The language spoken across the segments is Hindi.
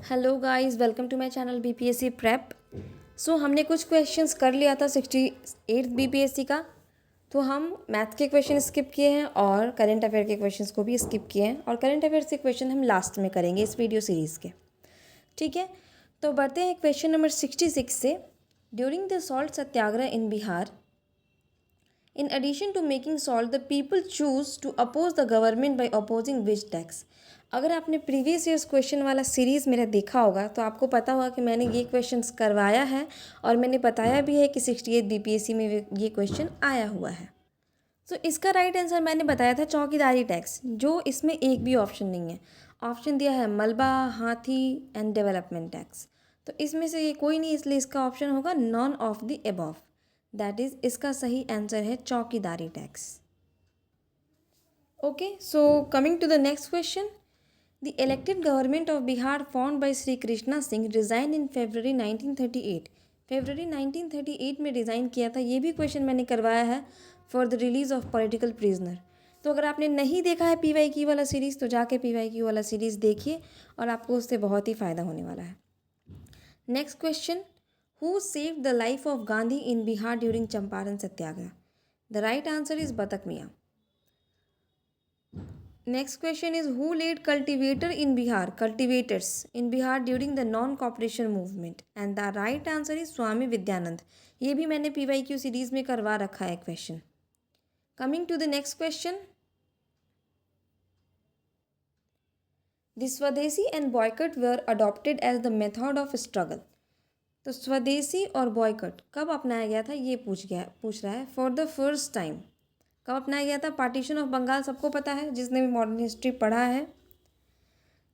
Hello guys, welcome to my channel BPSC prep. सो हमने कुछ क्वेश्चंस कर लिया था 68 बीपीएससी का। तो हम मैथ के क्वेश्चन स्किप किए हैं और करंट अफेयर के क्वेश्चंस को भी स्किप किए हैं, और करंट अफेयर्स के क्वेश्चन हम लास्ट में करेंगे इस वीडियो सीरीज़ के। ठीक है, तो बढ़ते हैं क्वेश्चन नंबर 66 से। During the salt Satyagraha in Bihar, in addition to making salt, the people choose to oppose the government by opposing which tax? अगर आपने प्रीवियस ईयर्स क्वेश्चन वाला सीरीज़ मेरा देखा होगा तो आपको पता होगा कि मैंने ये क्वेश्चंस करवाया है और मैंने बताया भी है कि 68 बीपीएससी में ये क्वेश्चन आया हुआ है। तो इसका राइट आंसर मैंने बताया था चौकीदारी टैक्स, जो इसमें एक भी ऑप्शन नहीं है। ऑप्शन दिया है मलबा, हाथी एंड डेवलपमेंट टैक्स। तो इसमें से ये कोई नहीं, इसलिए इसका ऑप्शन होगा none of the above. That is इसका सही आंसर है चौकीदारी tax. Okay, so coming to the next question. The elected government of Bihar formed by Shri Krishna Singh resign in February 1938। February 1938 में रिज़ाइन किया था, ये भी क्वेश्चन मैंने करवाया है for the release of political prisoner. तो अगर आपने नहीं देखा है PYQ वाला सीरीज़ तो जाके PYQ वाला सीरीज़ देखिए और आपको उससे बहुत ही फ़ायदा होने वाला है। Next question, who saved the life of Gandhi in Bihar during Champaran Satyagraha? The right answer is Batak Miyan. Next question is who led cultivators in Bihar during the non cooperation movement? And the right answer is Swami Vidyanand. ये भी मैंने PYQ सीरीज में करवा रखा है question. Coming to the next question, the Swadeshi and boycott were adopted as the method of struggle. तो स्वदेशी और बॉयकट कब अपनाया गया था, ये पूछ रहा है फॉर द फर्स्ट टाइम। कब अपनाया गया था? पार्टीशन ऑफ बंगाल सबको पता है जिसने भी मॉडर्न हिस्ट्री पढ़ा है।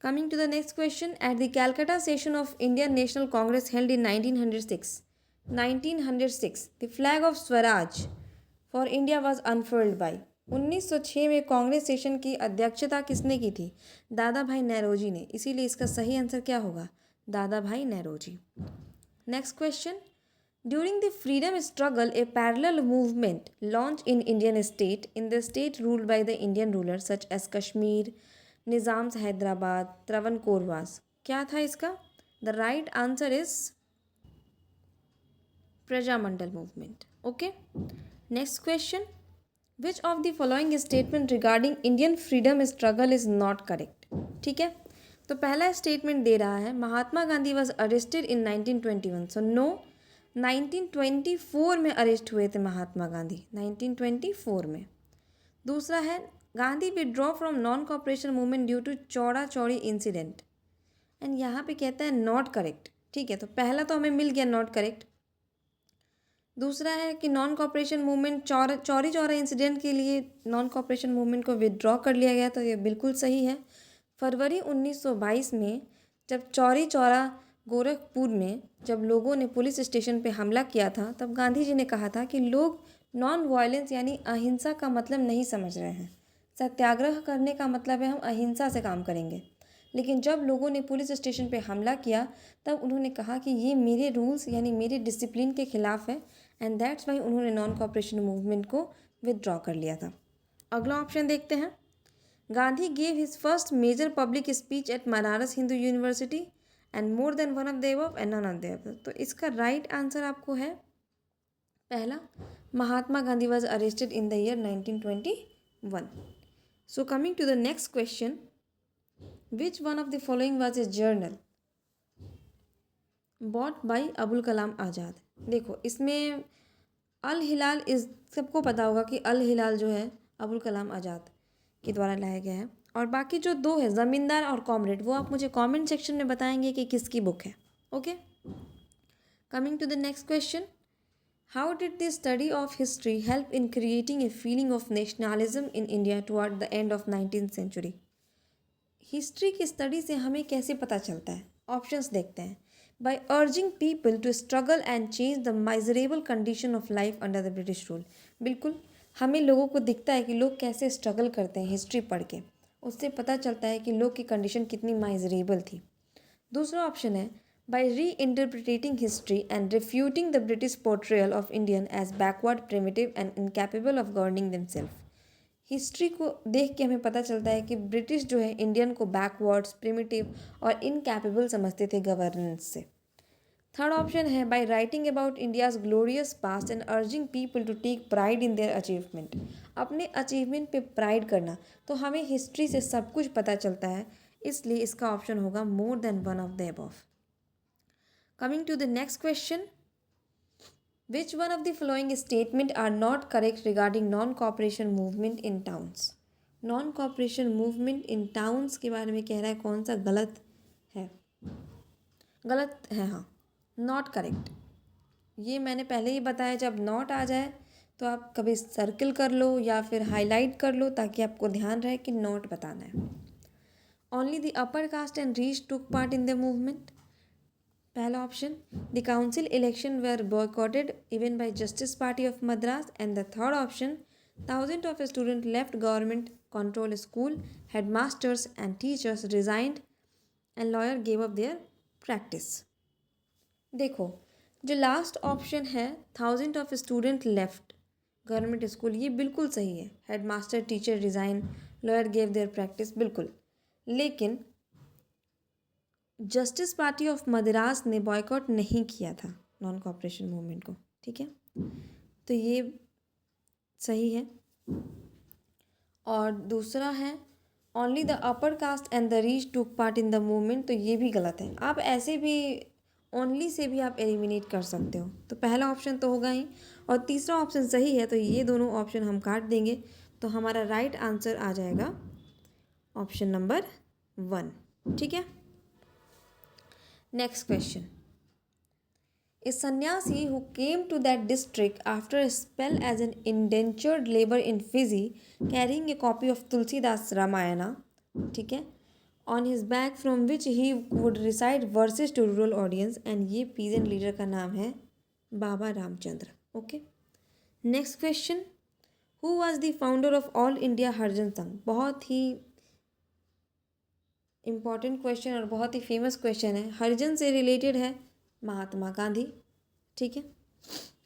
Coming to the next question, at the Calcutta session of Indian National Congress held in 1906 the flag of Swaraj for India was unfurled by. 1906 में कांग्रेस सेशन की अध्यक्षता किसने की थी? दादा भाई नेरोजी ने। इसीलिए इसका सही आंसर क्या होगा? Dada Bhai Naoroji. Next question, during the freedom struggle, a parallel movement launched in Indian state ruled by the Indian rulers such as Kashmir, Nizam's Hyderabad, Travancore. क्या था इसका? The right answer is Prajamandal movement. Okay. Next question. Which of the following statement regarding Indian freedom struggle is not correct? ठीक है, तो पहला स्टेटमेंट दे रहा है Mahatma Gandhi was arrested in 1921, so no. 1924 में अरेस्ट हुए थे महात्मा गांधी, 1924 में। दूसरा है Gandhi withdraw from non cooperation movement due to Chaura Chauri incident, and यहाँ पे कहता है नॉट करेक्ट। ठीक है, तो पहला तो हमें मिल गया नॉट करेक्ट। दूसरा है कि non cooperation movement Chauri Chaura incident के लिए नॉन कॉपरेशन मूवमेंट को विड्रॉ कर लिया गया, तो ये बिल्कुल सही है। फरवरी 1922 में जब चौरी चौरा गोरखपुर में जब लोगों ने पुलिस स्टेशन पे हमला किया था, तब गांधी जी ने कहा था कि लोग नॉन वायलेंस यानी अहिंसा का मतलब नहीं समझ रहे हैं। सत्याग्रह करने का मतलब है हम अहिंसा से काम करेंगे। लेकिन जब लोगों ने पुलिस स्टेशन पे हमला किया तब उन्होंने कहा कि ये मेरे रूल्स यानी मेरे डिसिप्लिन के खिलाफ है, एंड दैट्स वाई उन्होंने नॉन कॉपरेशन मूवमेंट को विदड्रॉ कर लिया था। अगला ऑप्शन देखते हैं, Gandhi gave his first major public speech at Banaras Hindu University and more than one of the above and none of the above. तो इसका राइट आंसर आपको है पहला, Mahatma Gandhi was arrested in the year 1921। So coming to the next question, which one of the following was a journal brought by Abul Kalam Azad? देखो इसमें अल हिलाल इस सबको पता होगा कि अल हिलाल जो है अबुल कलाम आज़ाद के द्वारा लाया गया है, और बाकी जो दो है ज़मींदार और कॉमरेड, वो आप मुझे कमेंट सेक्शन में बताएंगे कि किसकी बुक है। Okay, coming to the next question, how did the study of history help in creating a feeling of nationalism in India toward the end of 19th century? History की स्टडी से हमें कैसे पता चलता है? ऑप्शंस देखते हैं। By urging people to struggle and change the miserable condition of life under the British rule. बिल्कुल, हमें लोगों को दिखता है कि लोग कैसे स्ट्रगल करते हैं हिस्ट्री पढ़ के, उससे पता चलता है कि लोग की कंडीशन कितनी माइजरेबल थी। दूसरा ऑप्शन है by reinterpreting history and refuting the British portrayal of Indian as backward, primitive and incapable of governing themselves. History को देख के हमें पता चलता है कि ब्रिटिश जो है इंडियन को बैकवर्ड्स, प्रिमिटिव और इनकैपेबल समझते थे गवर्नेंस से। थर्ड ऑप्शन है by writing about India's glorious past and urging people to take pride in their achievement. अपने अचीवमेंट पे प्राइड करना, तो हमें हिस्ट्री से सब कुछ पता चलता है, इसलिए इसका ऑप्शन होगा more than one of the above. Coming to the next question, which one of the following statement are not correct regarding non cooperation movement in towns. Non cooperation movement in towns के बारे में कह रहा है, कौन सा गलत है? गलत है, हाँ, नॉट करेक्ट। ये मैंने पहले ही बताया, जब नॉट आ जाए तो आप कभी सर्किल कर लो या फिर हाईलाइट कर लो ताकि आपको ध्यान रहे कि नॉट बताना है। Only the upper caste and rich took part in the movement. पहला option, the council election were boycotted even by Justice Party of Madras. And the third option, thousand of student left government control school, headmasters and teachers resigned and lawyer gave up their practice. देखो, जो लास्ट ऑप्शन है, thousand of student left government school, ये बिल्कुल सही है। Headmaster, teacher resign, lawyer gave there practice, बिल्कुल। लेकिन जस्टिस पार्टी ऑफ मद्रास ने बॉयकॉट नहीं किया था नॉन कॉपरेशन मूवमेंट को, ठीक है, तो ये सही है। और दूसरा है only the upper caste and the reach took part in the movement, तो ये भी गलत है। आप ऐसे भी ओनली से भी आप एलिमिनेट कर सकते हो, तो पहला ऑप्शन तो होगा ही, और तीसरा ऑप्शन सही है, तो ये दोनों ऑप्शन हम काट देंगे, तो हमारा राइट आंसर आ जाएगा ऑप्शन नंबर 1, ठीक है। Next question, a sannyasi who came to that district after a spell as an indentured labor in Fiji, carrying a copy of Tulsidas Ramayana, ठीक है, on his bag from which he would recite verses to rural audience, and ये पीजेंट लीडर का नाम है Baba Ramchandra. Okay, next question, who was the founder of All India Harijan Sangh. बहुत ही इम्पॉर्टेंट क्वेश्चन और बहुत ही फेमस क्वेश्चन है, हरिजन से रिलेटेड है, महात्मा गांधी, ठीक है।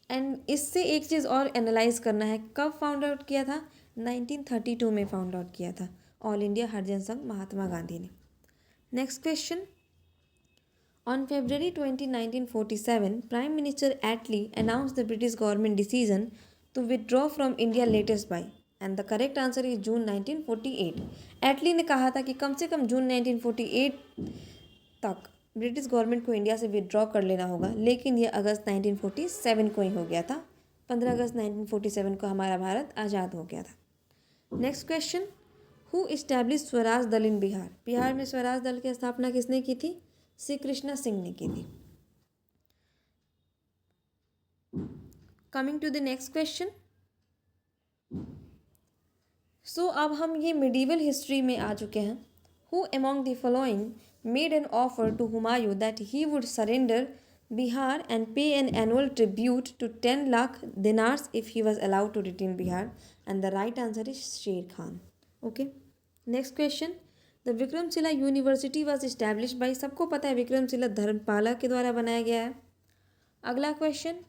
एंड इससे एक चीज़ और एनालाइज करना है, कब फाउंड आउट किया था? 1932 में फाउंड आउट किया था ऑल इंडिया हरिजन संघ महात्मा गांधी ने। Next question, on February 20, 1947, prime minister Attlee announce the British government decision to withdraw from India latest by, and the correct answer is June 1948। Attlee ने कहा था कि कम से कम जून 1948 तक ब्रिटिश गवर्नमेंट को इंडिया से विदड्रॉ कर लेना होगा, लेकिन ये अगस्त 1947 को ही हो गया था। 15 अगस्त 1947 को हमारा भारत आज़ाद हो गया था। Next question, who establish Swaraj दल इन बिहार। बिहार में स्वराज दल की स्थापना किसने की थी? श्री कृष्णा सिंह ने की थी। Coming to the next question, so अब हम ये मिडीवल हिस्ट्री में आ चुके हैं। Who among the following made an offer to Humayun that he would surrender Bihar and pay an annual tribute to 10 lakh dinars if he was allowed to retain Bihar, and the right answer is Sher Khan. Okay, next question, the Vikramshila University was established by, सबको पता है विक्रमशिला धर्मपाला के द्वारा बनाया गया है। अगला question,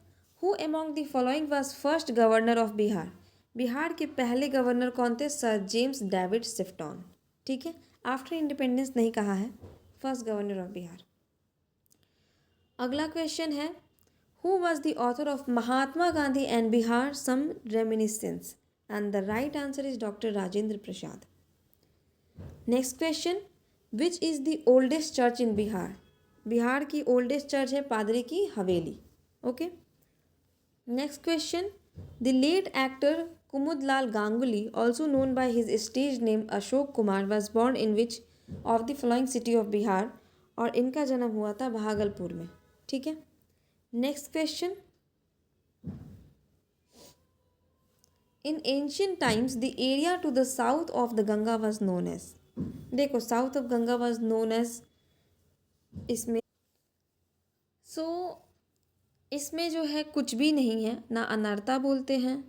who among the following was first governor of Bihar. Bihar के पहले गवर्नर कौन थे? सर जेम्स डेविड सिफ्टॉन, ठीक है, आफ्टर इंडिपेंडेंस नहीं कहा है, फर्स्ट गवर्नर ऑफ बिहार। अगला क्वेश्चन है, who was the author of Mahatma Gandhi and Bihar some reminiscences, and the right answer is doctor Rajendra Prasad. Next question, which is the oldest church in Bihar. Bihar की ओल्डेस्ट चर्च है पादरी की हवेली। Okay, next question, the late actor Kumudlal Ganguly, also known by his stage name Ashok Kumar, was born in which of the following city of Bihar, और इनका जन्म हुआ था भागलपुर में, ठीक है। Next question, in ancient times the area to the south of the Ganga was known as. देखो, south of Ganga was known as, इसमें इसमें जो है कुछ भी नहीं है, ना अनर्ता बोलते हैं,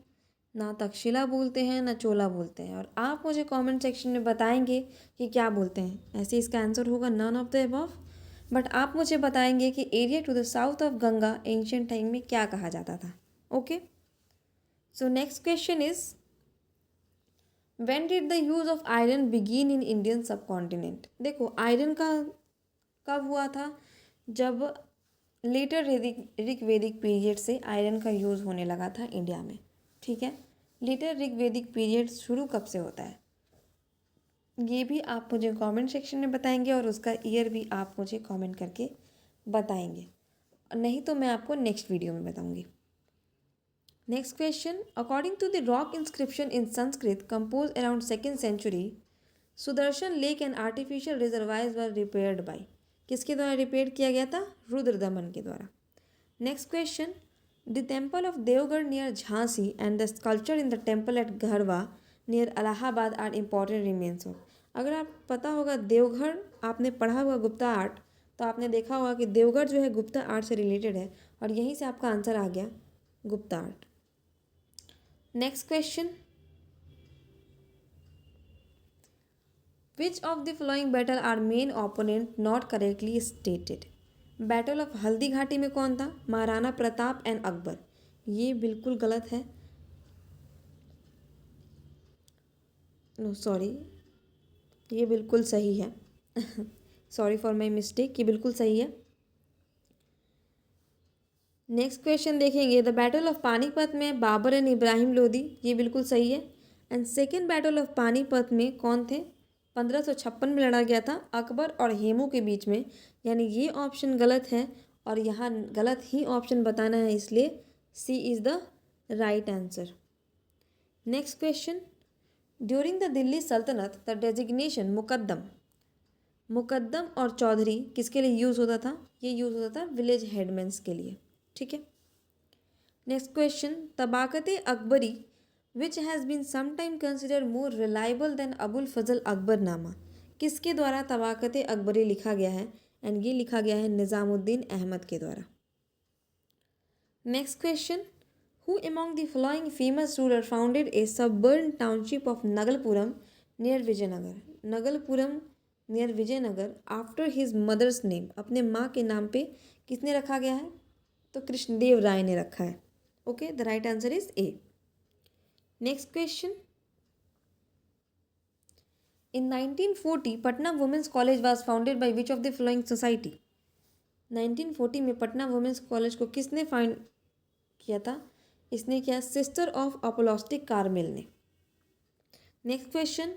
ना तक्षशिला बोलते हैं, ना चोला बोलते हैं, और आप मुझे कमेंट सेक्शन में बताएंगे कि क्या बोलते हैं। ऐसे इसका आंसर होगा none of the above, but आप मुझे बताएंगे कि area to the south of Ganga ancient time में क्या कहा जाता था। Okay, so next question is, when did the use of iron begin in Indian subcontinent? देखो आयरन का कब हुआ था, जब लेटर ऋग्वेदिक पीरियड से आयरन का यूज़ होने लगा था इंडिया में। ठीक है, लेटर ऋग्वेदिक पीरियड शुरू कब से होता है ये भी आप मुझे कमेंट सेक्शन में बताएंगे और उसका ईयर भी आप मुझे कमेंट करके बताएंगे, नहीं तो मैं आपको नेक्स्ट वीडियो में बताऊंगी। Next question, according to the rock inscription in Sanskrit compose around 2nd century, Sudarshan lake and artificial reservoirs were repaired by, किसके द्वारा रिपेयर किया गया था? रुद्रदमन के द्वारा। Next question, the temple of Deogarh near Jhansi and the sculpture in the temple at Garhwa near Allahabad are important remains of. अगर आप पता होगा देवगढ़, आपने पढ़ा होगा गुप्ता आर्ट, तो आपने देखा होगा कि देवगढ़ जो है गुप्ता आर्ट से रिलेटेड है और यहीं से आपका आंसर आ गया Gupta art. Next question, which of the following battle are main opponent not correctly stated? Battle of Haldi Ghati में कौन था? महाराणा प्रताप एंड अकबर। ये बिल्कुल गलत है, नो सॉरी, ये बिल्कुल सही है। सॉरी फॉर माई मिस्टेक, ये बिल्कुल सही है। नेक्स्ट क्वेश्चन देखेंगे, द बैटल ऑफ पानीपत में बाबर एंड इब्राहिम लोदी, ये बिल्कुल सही है। And second battle of Panipat में कौन थे? 1556 में लड़ा गया था अकबर और हेमू के बीच में, यानी ये ऑप्शन गलत है और यहाँ गलत ही ऑप्शन बताना है, इसलिए C is the right answer. Next question, during the Delhi Sultanate the designation Muqaddam और चौधरी किसके लिए यूज़ होता था? ये यूज़ होता था विलेज हेडमैन्स के लिए। ठीक है, next question, Tabaqat Akbari which has been sometime considered more reliable than Abul Fazl Akbarnama, किसके द्वारा तबाकते अकबरी लिखा गया है? एंड ये लिखा गया है निज़ामुद्दीन अहमद के द्वारा। Next question, who among the following famous ruler founded a suburban township of Nagalapuram near Vijayanagar? Nagalapuram near Vijayanagar after his mother's name, अपने माँ के नाम पे किसने रखा गया है? तो कृष्णदेव राय ने रखा है। Okay, the right answer is A. Next question, in 1940 Patna women's college was founded by which of the following society? 1940 में पटना वुमेन्स कॉलेज को किसने फाउंड किया था? इसने किया सिस्टर ऑफ अपोलोस्टिक कार्मेल ने। Next question,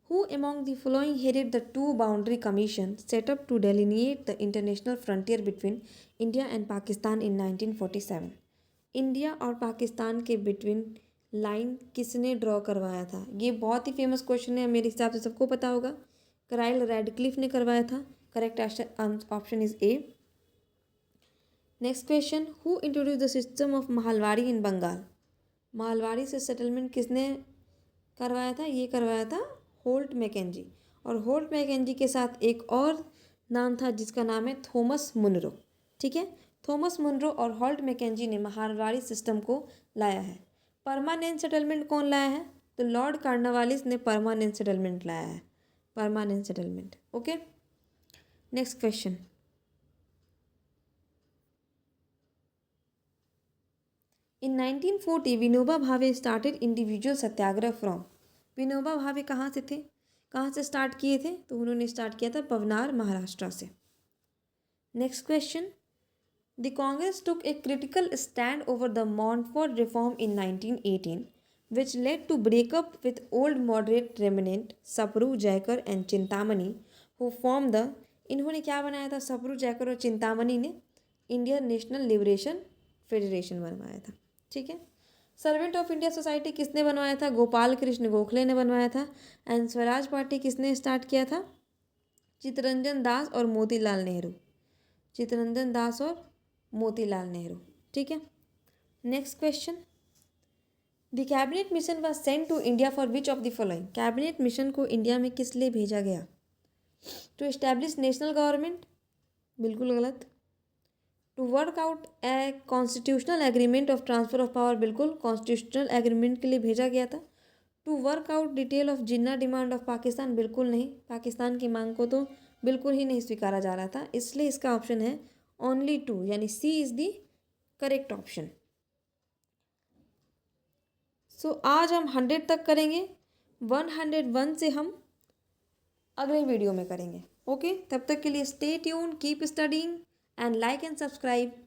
who among the following headed the two boundary commission set up to delineate the international frontier between India and Pakistan in 1947? India और पाकिस्तान के बिटवीन लाइन किसने ड्रॉ करवाया था? ये बहुत ही फेमस क्वेश्चन है, मेरे हिसाब से सबको पता होगा। कराइल रेडक्लिफ ने करवाया था। Correct option is A. Next question, who introduce the system of Mahalwari in Bengal? Mahalwari से सेटलमेंट किसने करवाया था? ये करवाया था होल्ट मैकेंजी, और होल्ट मैकेंजी के साथ एक और नाम था जिसका नाम है थॉमस मुनरो। ठीक है, थॉमस मुनरो और होल्ट मैकेंजी ने महलवाड़ी सिस्टम को लाया है। परमानेंट सेटलमेंट कौन लाया है? तो लॉर्ड कार्नवालिस ने परमानेंट सेटलमेंट लाया है, permanent settlement. Okay, next question, in 1940 Vinoba Bhave started individual Satyagraha from. Vinoba Bhave कहाँ से थे, कहाँ से स्टार्ट किए थे? तो उन्होंने स्टार्ट किया था पवनार, महाराष्ट्र से। Next question, the Congress took a critical stand over the Montford reform in 1918 which led to breakup with old moderate remnant Sapru, Jayakar and Chintamani who form the. इन्होंने क्या बनाया था? सप्रू, जयकर और चिंतामणि ने इंडियन नेशनल लिबरेशन फेडरेशन बनवाया था। ठीक है, सर्वेंट ऑफ इंडिया सोसाइटी किसने बनवाया था? गोपाल कृष्ण गोखले ने बनवाया था। एंड स्वराज पार्टी किसने स्टार्ट किया था? चित्तरंजन दास और मोतीलाल नेहरू। चित्तरंजन दास और मोतीलाल नेहरू। ठीक है, next question, the cabinet mission was sent to India for which of the following? Cabinet mission को इंडिया में किस लिए भेजा गया? टू एस्टैब्लिश नेशनल गवर्नमेंट, बिल्कुल गलत। To work out a constitutional agreement of transfer of power, बिल्कुल कॉन्स्टिट्यूशनल एग्रीमेंट के लिए भेजा गया था। To work out detail of Jinnah demand of Pakistan, बिल्कुल नहीं, पाकिस्तान की मांग को तो बिल्कुल ही नहीं स्वीकारा जा रहा था, इसलिए इसका ऑप्शन है ओनली टू, यानी सी इज़ दी करेक्ट ऑप्शन। सो आज हम 100 तक करेंगे, 101 से हम अगले वीडियो में करेंगे। ओके, तब तक के लिए stay tune, keep studying and like and subscribe.